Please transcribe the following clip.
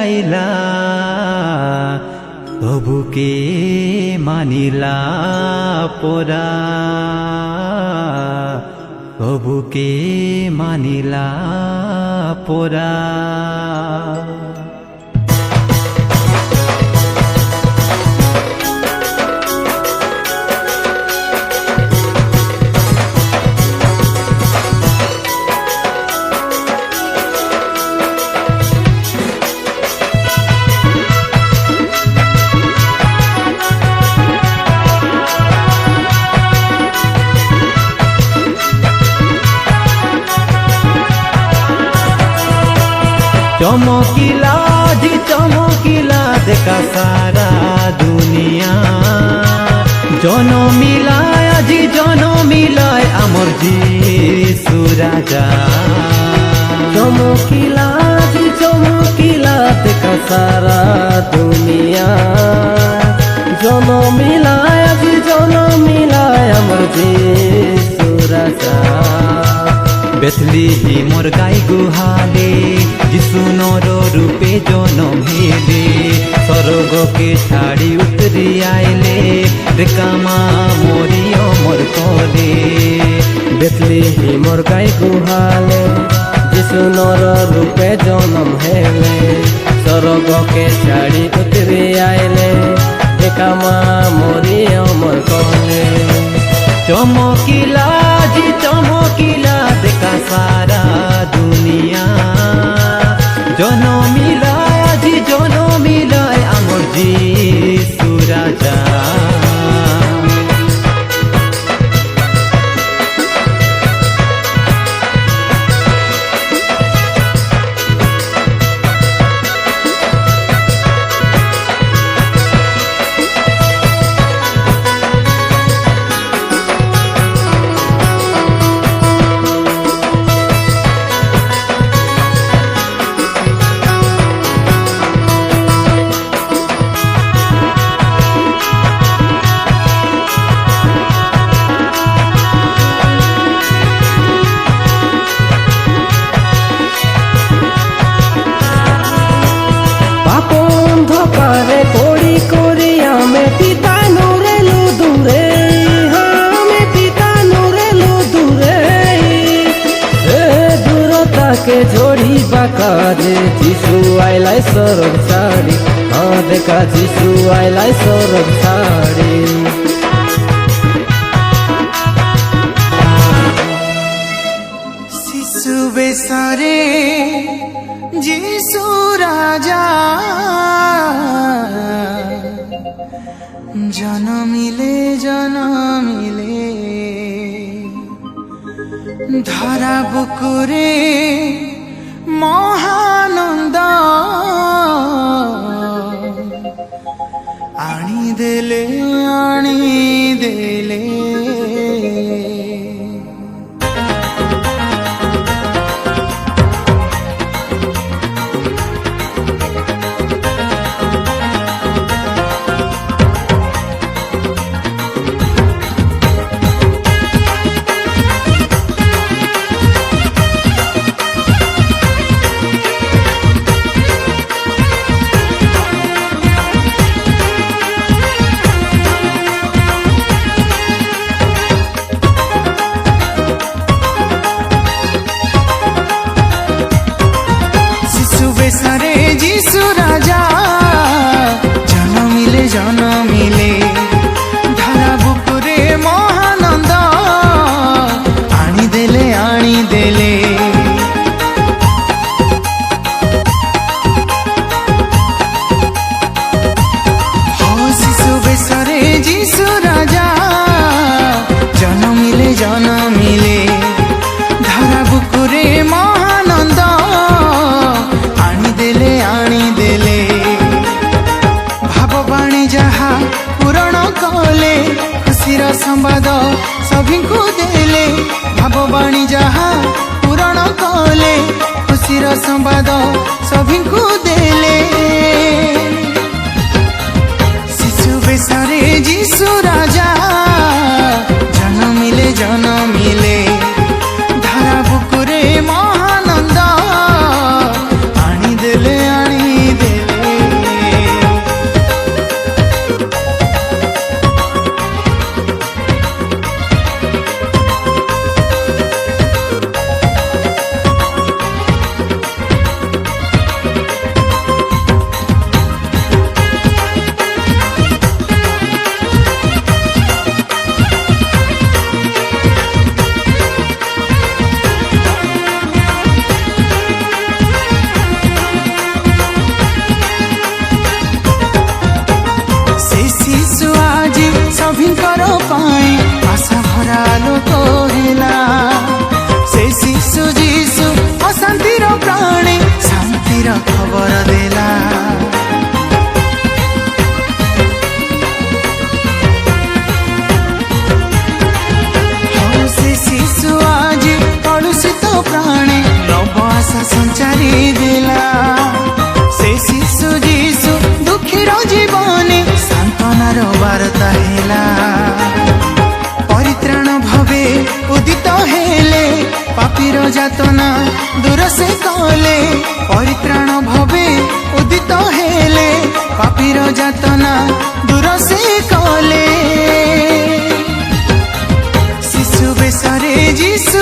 আইলা তবুকে মানিলা পরা তবুকে মানিলা পরা চমকিলা জি চমকিলা দেখা সারা দুনিয়া জনমিলায় আজি জনমিলায় আমর যিশু রাজা চমকিলা জি চমকিলা দেখা সারা দুনিয়া জনমিলায় আজি জনমিলায় আমর যিশু রাজা বেথলিহিমর গাই গুহালে যিশু নর রূপে জনম হেলে স্বর্গকে ছাড়ি উতরি আইলে রেকামা মরি অমর কলে বেথলিহিমর গাই গুহালে যিশু নর রূপে জনম হেলে স্বর্গকে ছাড়ি উতরি আইলে রেকামা মরি অমর কলে চমকিলা জি চমকিলা দেখা সারা দুনিয়া জনমিলায় আজি জনমিলায় আমর যিশু রাজা ধকারে কড়ি করি আমি পিতা নুরেলু দূরে আমি পিতা নুরেলু দূরে এ দূরতাকে ঝড়িবা কাজে যিশু আইলাই সরব ছাড়ি দেখা যিশু আইলাই সরব ছাড়ি শিশু বেসারে যিশু রাজা জনমিলে জনমিলে ধরা বুকুরে মহানন্দ আনিদেলে আনিদেলে ଉତ୍ତର ଦେଲା। ହଉ ସେ ଶିଶୁ ଆଜି କଳୁଷିତ ପ୍ରାଣେ ନବ ଆଶା ସଞ୍ଚାରି ଦେଲା। ସେ ଶିଶୁ ଯୀଶୁ ଦୁଃଖୀର ଜୀବନେ ସାନ୍ତ୍ୱନାର ବାର୍ତ୍ତା ହେଲା। ପରିତ୍ରାଣ ଭାବେ ଉଦିତ ହେଲେ ପାପୀର ଯାତନା ଦୂର ସେ କଲେ। ପରିତ୍ରାଣ ଭାବେ ଉଦିତ ହେଲେ ପାପୀର ଯାତନା ଦୂର ସେ କଲେ। ଶିଶୁ ବେଶରେ ଯୀଶୁ